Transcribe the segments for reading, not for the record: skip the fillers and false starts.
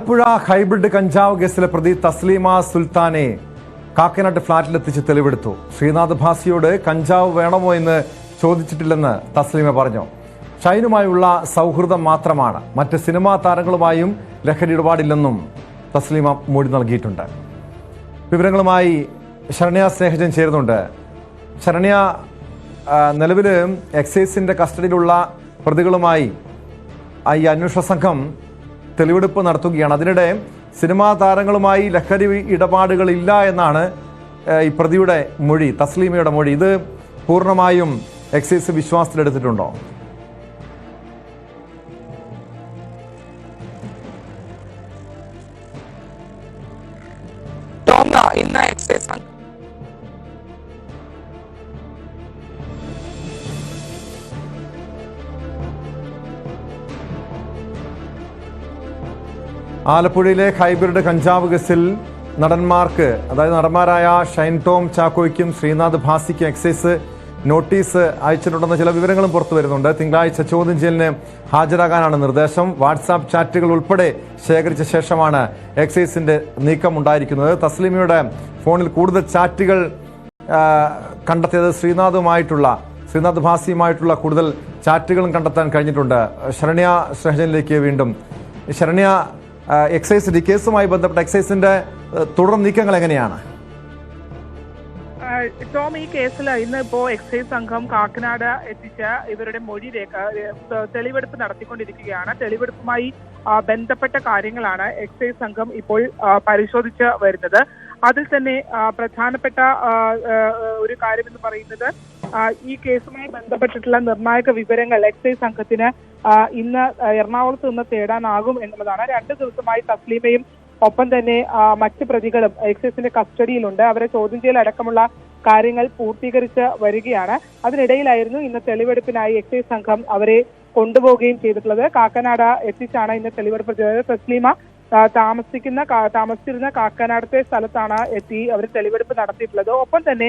Alappuzha hybrid കഞ്ചാവ് കേസിലെ പ്രതി തസ്ലീമ സുൽത്താനെ കാക്കനാട് ഫ്ളാറ്റിലെത്തിച്ച് തെളിവെടുത്തു. ശ്രീനാഥ് ഭാസിയോട് കഞ്ചാവ് വേണമോ എന്ന് ചോദിച്ചിട്ടില്ലെന്ന് തസ്ലീമ പറഞ്ഞു. ഷൈനുമായുള്ള സൗഹൃദം മാത്രമാണ്, മറ്റ് സിനിമാ താരങ്ങളുമായും ലഹരി ഇടപാടില്ലെന്നും തസ്ലീമ മൊഴി നൽകിയിട്ടുണ്ട്. വിവരങ്ങളുമായി ശരണ്യ സ്നേഹജൻ ചേരുന്നുണ്ട്. ശരണ്യ, നിലവിൽ എക്സൈസിന്റെ കസ്റ്റഡിയിലുള്ള പ്രതികളുമായി ഈ അന്വേഷണ സംഘം തെളിവെടുപ്പ് നടത്തുകയാണ്. അതിനിടെ സിനിമാ താരങ്ങളുമായി ലഹരി ഇടപാടുകളില്ല എന്നാണ് ഈ പ്രതിയുടെ മൊഴി, തസ്ലീമയുടെ മൊഴി. ഇത് പൂർണ്ണമായും എക്സൈസ് വിശ്വാസത്തിലെടുത്തിട്ടുണ്ടോ? ഇന്ന് എക്സൈസ് ആലപ്പുഴയിലെ ഹൈബ്രിഡ് കഞ്ചാവ് കേസിൽ നടന്മാരായ ഷൈൻ ടോം ചാക്കോയ്ക്കും ശ്രീനാഥ് ഭാസിക്കും എക്സൈസ് നോട്ടീസ് അയച്ചിട്ടുണ്ടെന്ന ചില വിവരങ്ങളും പുറത്തു വരുന്നുണ്ട്. തിങ്കളാഴ്ച ചോദ്യം ചെയ്യലിന് ഹാജരാകാനാണ് നിർദ്ദേശം. വാട്സാപ്പ് ചാറ്റുകൾ ഉൾപ്പെടെ ശേഖരിച്ച ശേഷമാണ് എക്സൈസിന്റെ നീക്കം ഉണ്ടായിരിക്കുന്നത്. തസ്ലീമയുടെ ഫോണിൽ കൂടുതൽ ചാറ്റുകൾ കണ്ടെത്തിയത് ശ്രീനാഥ് ഭാസിയുമായിട്ടുള്ള കൂടുതൽ ചാറ്റുകളും കണ്ടെത്താൻ കഴിഞ്ഞിട്ടുണ്ട്. ശരണ്യ സ്നേഹജനിലേക്ക് വീണ്ടും. ശരണ്യ, എക്സൈസ് കേസുമായി ബന്ധപ്പെട്ട എക്സൈസിന്റെ തുടർ നീക്കങ്ങൾ എങ്ങനെയാണ്? ടോം, ഈ കേസിൽ ഇന്ന് എക്സൈസ് സംഘം കാക്കനാട് എത്തിച്ച് ഇവരുടെ മൊഴി തെളിവെടുപ്പ് നടത്തിക്കൊണ്ടിരിക്കുകയാണ്. തെളിവെടുപ്പുമായി ബന്ധപ്പെട്ട കാര്യങ്ങളാണ് എക്സൈസ് സംഘം ഇപ്പോൾ പരിശോധിച്ച് വരുന്നത്. അതിൽ തന്നെ പ്രധാനപ്പെട്ട ഒരു കാര്യമെന്ന് പറയുന്നത് ഈ കേസുമായി ബന്ധപ്പെട്ടിട്ടുള്ള നിർണായക വിവരങ്ങൾ എക്സൈസ് സംഘത്തിന് ഇന്ന് എറണാകുളത്ത് നിന്ന് തേടാനാകും എന്നുള്ളതാണ്. 2 ദിവസമായി തസ്ലീമയും ഒപ്പം തന്നെ മറ്റ് പ്രതികളും എക്സൈസിന്റെ കസ്റ്റഡിയിലുണ്ട്. അവരെ ചോദ്യം ചെയ്യൽ അടക്കമുള്ള കാര്യങ്ങൾ പൂർത്തീകരിച്ച് വരികയാണ്. അതിനിടയിലായിരുന്നു ഇന്ന് തെളിവെടുപ്പിനായി എക്സൈസ് സംഘം അവരെ കൊണ്ടുപോവുകയും ചെയ്തിട്ടുള്ളത്. കാക്കനാട് എത്തിച്ചാണ് ഇന്ന് തെളിവെടുപ്പ് ചെയ്തത്. തസ്ലീമ താമസിച്ചിരുന്ന കാക്കനാടത്തെ സ്ഥലത്താണ് എത്തി അവർ തെളിവെടുപ്പ് നടത്തിയിട്ടുള്ളത്. ഒപ്പം തന്നെ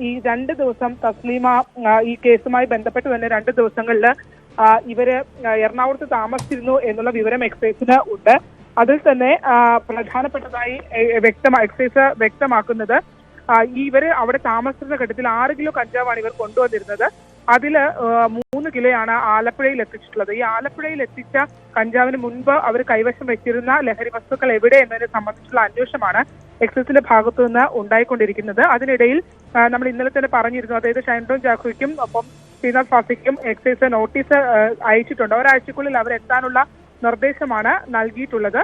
ഈ 2 ദിവസം തസ്ലീമ ഈ കേസുമായി ബന്ധപ്പെട്ട് തന്നെ 2 ദിവസങ്ങളിൽ ഇവര് എറണാകുളത്ത് താമസിച്ചിരുന്നു എന്നുള്ള വിവരം എക്സൈസിന് ഉണ്ട്. അതിൽ തന്നെ പ്രധാനപ്പെട്ടതായി എക്സൈസ് വ്യക്തമാക്കുന്നത് ഇവര് അവിടെ താമസിച്ചിരുന്ന ഘട്ടത്തിൽ 6 കിലോ കഞ്ചാവാണ് ഇവർ കൊണ്ടുവന്നിരുന്നത്. അതില് 3 കിലോയാണ് ആലപ്പുഴയിൽ എത്തിച്ചിട്ടുള്ളത്. ഈ ആലപ്പുഴയിൽ എത്തിച്ച കഞ്ചാവിന് മുൻപ് അവർ കൈവശം വെച്ചിരുന്ന ലഹരി വസ്തുക്കൾ എവിടെ എന്നതിനെ സംബന്ധിച്ചുള്ള അന്വേഷണമാണ് എക്സൈസിന്റെ ഭാഗത്തു നിന്ന് ഉണ്ടായിക്കൊണ്ടിരിക്കുന്നത്. അതിനിടയിൽ നമ്മൾ ഇന്നലെ തന്നെ പറഞ്ഞിരുന്നു, അതായത് ഷൈൻ ടോം ചാക്കോയ്ക്കും ഒപ്പം ശ്രീനാഥ് ഭാസിക്കും എക്സൈസ് നോട്ടീസ് അയച്ചിട്ടുണ്ട്. ഒരാഴ്ചക്കുള്ളിൽ അവരെത്താനുള്ള നിർദ്ദേശമാണ് നൽകിയിട്ടുള്ളത്.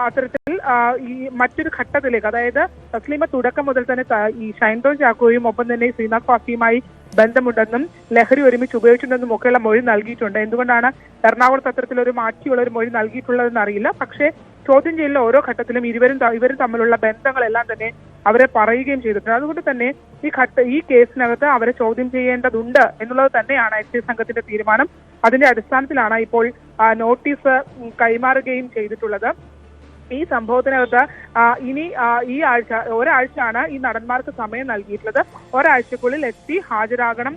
അത്തരത്തിൽ ഈ മറ്റൊരു ഘട്ടത്തിലേക്ക്, അതായത് തസ്ലീമ തുടക്കം മുതൽ തന്നെ ഈ ഷൈൻ ടോം ചാക്കോയും ഒപ്പം തന്നെ ശ്രീനാഥ് ഭാസിയുമായി ബന്ധമുണ്ടെന്നും ലഹരി ഒരുമിച്ച് ഉപയോഗിച്ചിട്ടുണ്ടെന്നും ഒക്കെയുള്ള മൊഴി നൽകിയിട്ടുണ്ട്. എന്തുകൊണ്ടാണ് എറണാകുളത്ത് അത്തരത്തിലൊരു മാറ്റിയുള്ള ഒരു മൊഴി നൽകിയിട്ടുള്ളതെന്ന് അറിയില്ല. പക്ഷേ ചോദ്യം ചെയ്യലിലെ ഓരോ ഘട്ടത്തിലും ഇവരും തമ്മിലുള്ള ബന്ധങ്ങളെല്ലാം തന്നെ അവരെ പറയുകയും ചെയ്തിട്ടുണ്ട്. അതുകൊണ്ട് തന്നെ ഈ കേസിനകത്ത് അവരെ ചോദ്യം ചെയ്യേണ്ടതുണ്ട് എന്നുള്ളത് തന്നെയാണ് എക്സൈസ് സംഘത്തിന്റെ തീരുമാനം. അതിന്റെ അടിസ്ഥാനത്തിലാണ് ഇപ്പോൾ നോട്ടീസ് കൈമാറുകയും ചെയ്തിട്ടുള്ളത്. ഈ സംഭവത്തിനകത്ത് ഇനി ഒരാഴ്ചയാണ് ഈ നടന്മാർക്ക് സമയം നൽകിയിട്ടുള്ളത്. ഒരാഴ്ചക്കുള്ളിൽ എത്തി ഹാജരാകണം,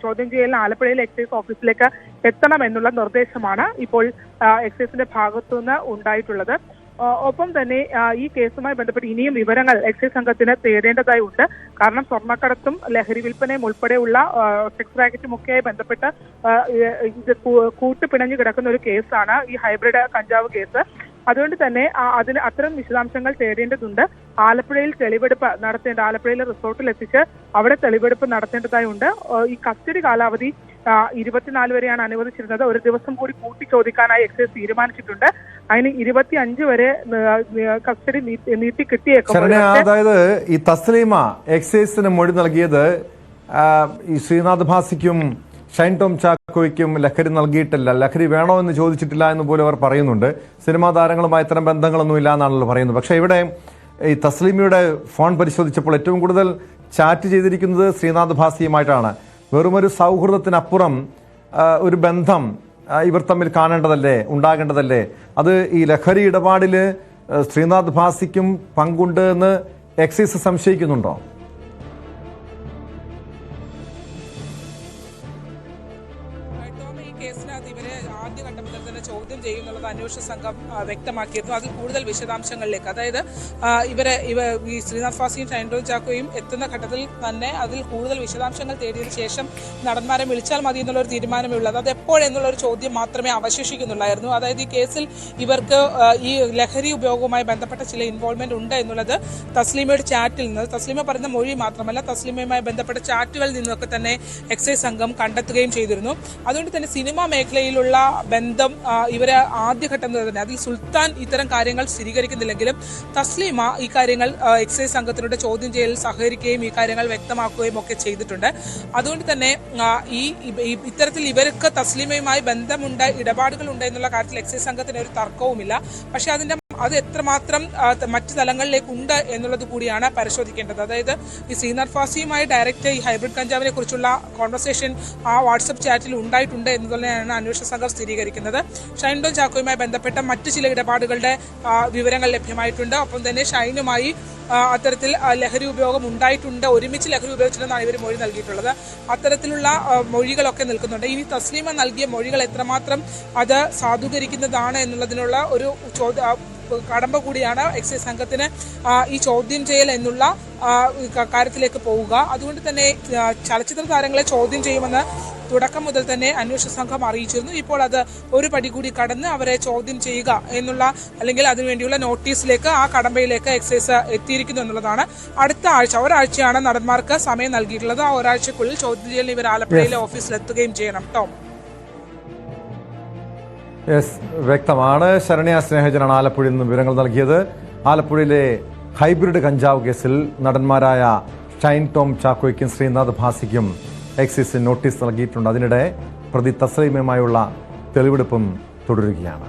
ചോദ്യം ചെയ്യലിന് ആലപ്പുഴയിലെ എക്സൈസ് ഓഫീസിലേക്ക് എത്തണം എന്നുള്ള നിർദ്ദേശമാണ് ഇപ്പോൾ എക്സൈസിന്റെ ഭാഗത്തുനിന്ന് ഉണ്ടായിട്ടുള്ളത്. ഒപ്പം തന്നെ ഈ കേസുമായി ബന്ധപ്പെട്ട് ഇനിയും വിവരങ്ങൾ എക്സൈസ് സംഘത്തിന് തേടേണ്ടതായി ഉണ്ട്. കാരണം സ്വർണ്ണക്കടത്തും ലഹരി വിൽപ്പനയും ഉൾപ്പെടെയുള്ള സെക്സ് റാക്കറ്റും ഒക്കെയായി ബന്ധപ്പെട്ട് ഇത് കൂട്ടുപിണഞ്ഞു കിടക്കുന്ന ഒരു കേസാണ് ഈ ഹൈബ്രിഡ് കഞ്ചാവ് കേസ്. അതുകൊണ്ട് തന്നെ അത്തരം വിശദാംശങ്ങൾ തേടേണ്ടതുണ്ട്. ആലപ്പുഴയിൽ ആലപ്പുഴയിലെ റിസോർട്ടിൽ എത്തിച്ച് അവിടെ തെളിവെടുപ്പ് നടത്തേണ്ടതായി ഉണ്ട്. ഈ കസ്റ്റഡി കാലാവധി 24 വരെയാണ് അനുവദിച്ചിരുന്നത്. ഒരു ദിവസം കൂടി കൂട്ടി ചോദിക്കാനായി എക്സൈസ് തീരുമാനിച്ചിട്ടുണ്ട്. അതിന് 25 വരെ കസ്റ്റഡി നീട്ടി കിട്ടിയേക്കും. അതായത് ഈ തസ്ലീമ എക്സൈസിന് മൊഴി നൽകിയത് ഈ ശ്രീനാഥ് ഭാസിക്കും ഷൈൻ ടോം ചാക്കോയ്ക്കും ലഹരി നൽകിയിട്ടില്ല, ലഹരി വേണോ എന്ന് ചോദിച്ചിട്ടില്ല എന്ന് പോലും അവർ പറയുന്നുണ്ട്. സിനിമാ താരങ്ങളുമായി ഇത്തരം ബന്ധങ്ങളൊന്നും ഇല്ല എന്നാണല്ലോ പറയുന്നത്. പക്ഷേ ഇവിടെ ഈ തസ്ലീമയുടെ ഫോൺ പരിശോധിച്ചപ്പോൾ ഏറ്റവും കൂടുതൽ ചാറ്റ് ചെയ്തിരിക്കുന്നത് ശ്രീനാഥ് ഭാസിയുമായിട്ടാണ്. വെറുമൊരു സൗഹൃദത്തിനപ്പുറം ഒരു ബന്ധം ഇവർ തമ്മിൽ ഉണ്ടാകേണ്ടതല്ലേ? അത് ഈ ലഹരി ഇടപാടിൽ ശ്രീനാഥ് ഭാസിക്കും പങ്കുണ്ട് എന്ന് എക്സൈസ് സംശയിക്കുന്നുണ്ടോ? കേസിനകത്ത് ഇവരെ ആദ്യഘട്ടം മുതൽ തന്നെ ചോദ്യം ചെയ്യുന്നുള്ളത് അന്വേഷണ സംഘം വ്യക്തമാക്കിയിരുന്നു. അതിൽ കൂടുതൽ വിശദാംശങ്ങളിലേക്ക്, അതായത് ഈ ശ്രീനാഥ് ഭാസിയും ഷൈൻ ചാക്കോയും എത്തുന്ന ഘട്ടത്തിൽ തന്നെ അതിൽ കൂടുതൽ വിശദാംശങ്ങൾ തേടിയതിനു ശേഷം നടന്മാരെ വിളിച്ചാൽ മതി എന്നുള്ള ഒരു തീരുമാനമേ ഉള്ളത്. അത് എപ്പോഴെന്നുള്ള ഒരു ചോദ്യം മാത്രമേ അവശേഷിക്കുന്നുള്ളായിരുന്നു. അതായത് ഈ കേസിൽ ഇവർക്ക് ഈ ലഹരി ഉപയോഗവുമായി ബന്ധപ്പെട്ട ചില ഇൻവോൾവ്മെന്റ് ഉണ്ട് എന്നുള്ളത് തസ്ലീമയുടെ ചാറ്റിൽ നിന്ന്, തസ്ലീമ പറയുന്ന മൊഴി മാത്രമല്ല തസ്ലീമയുമായി ബന്ധപ്പെട്ട ചാറ്റുകളിൽ നിന്നൊക്കെ തന്നെ എക്സൈസ് സംഘം കണ്ടെത്തുകയും ചെയ്തിരുന്നു. അതുകൊണ്ട് തന്നെ സിനിമാ മേഖലയിലുള്ള ബന്ധം ഇവരെ ആദ്യഘട്ടം തന്നെ, അതിൽ സുൽത്താൻ ഇത്തരം കാര്യങ്ങൾ സ്ഥിരീകരിക്കുന്നില്ലെങ്കിലും തസ്ലീമ ഈ കാര്യങ്ങൾ എക്സൈസ് സംഘത്തിനോട് ചോദ്യം ചെയ്യലിൽ സഹകരിക്കുകയും ഈ കാര്യങ്ങൾ വ്യക്തമാക്കുകയും ഒക്കെ ചെയ്തിട്ടുണ്ട്. അതുകൊണ്ട് തന്നെ ഇത്തരത്തിൽ ഇവർക്ക് തസ്ലീമയുമായി ബന്ധമുണ്ട്, ഇടപാടുകളുണ്ട് എന്നുള്ള കാര്യത്തിൽ എക്സൈസ് സംഘത്തിന് ഒരു തർക്കവുമില്ല. പക്ഷെ അത് എത്രമാത്രം മറ്റു തലങ്ങളിലേക്ക് ഉണ്ട് എന്നുള്ളത് കൂടിയാണ് പരിശോധിക്കേണ്ടത്. അതായത് ഈ ശ്രീനാഥ് ഭാസിയുമായി ഡയറക്റ്റ് ഈ ഹൈബ്രിഡ് കഞ്ചാവിനെ കുറിച്ചുള്ള കോൺവെർസേഷൻ ആ വാട്സപ്പ് ചാറ്റിൽ ഉണ്ടായിട്ടുണ്ട് എന്ന് തന്നെയാണ് അന്വേഷണ സംഘം സ്ഥിരീകരിക്കുന്നത്. ഷൈൻ ടോം ചാക്കോയുമായി ബന്ധപ്പെട്ട മറ്റു ചില ഇടപാടുകളുടെ വിവരങ്ങൾ ലഭ്യമായിട്ടുണ്ട്. ഒപ്പം തന്നെ ഷൈനുമായി അത്തരത്തിൽ ലഹരി ഉപയോഗം ഉണ്ടായിട്ടുണ്ട്, ഒരുമിച്ച് ലഹരി ഉപയോഗിച്ചിട്ടുണ്ടെന്നാണ് ഇവർ മൊഴി നൽകിയിട്ടുള്ളത്. അത്തരത്തിലുള്ള മൊഴികളൊക്കെ നിൽക്കുന്നുണ്ട്. ഇനി തസ്ലീമ നൽകിയ മൊഴികൾ എത്രമാത്രം അത് സാധൂകരിക്കുന്നതാണ് എന്നുള്ളതിനുള്ള ഒരു കടമ്പ കൂടിയാണ് എക്സൈസ് സംഘത്തിന് ഈ ചോദ്യം ചെയ്യൽ എന്നുള്ള കാര്യത്തിലേക്ക് പോവുക. അതുകൊണ്ട് തന്നെ ചലച്ചിത്ര താരങ്ങളെ ചോദ്യം ചെയ്യുമെന്ന് തുടക്കം മുതൽ തന്നെ അന്വേഷണ സംഘം അറിയിച്ചിരുന്നു. ഇപ്പോൾ അത് ഒരു പടി കൂടി കടന്ന് അവരെ ചോദ്യം ചെയ്യുക എന്നുള്ള, അല്ലെങ്കിൽ അതിനുവേണ്ടിയുള്ള നോട്ടീസിലേക്ക്, ആ കടമ്പയിലേക്ക് എക്സൈസ് എത്തിയിരിക്കുന്നു എന്നുള്ളതാണ്. അടുത്ത ആഴ്ച, ഒരാഴ്ചയാണ് നടന്മാർക്ക് സമയം നൽകിയിട്ടുള്ളത്. ആ ഒരാഴ്ചക്കുള്ളിൽ ചോദ്യം ചെയ്യലിന് ഇവർ ആലപ്പുഴയിലെ ഓഫീസിലെത്തുകയും ചെയ്യണം. ടോം, വ്യക്തമാണ്. ശരണ്യ സ്നേഹജനാണ് ആലപ്പുഴയിൽ നിന്ന് വിവരങ്ങൾ നൽകിയത്. ആലപ്പുഴയിലെ ഹൈബ്രിഡ് കഞ്ചാവ് കേസിൽ നടന്മാരായ ഷൈൻ ടോം ചാക്കോയ്ക്കും ശ്രീനാഥ് ഭാസിക്കും എക്സൈസ് നോട്ടീസ് നൽകിയിട്ടുണ്ട്. അതിനിടെ പ്രതി തസ്ലീമയുമായുള്ള തെളിവെടുപ്പും തുടരുകയാണ്.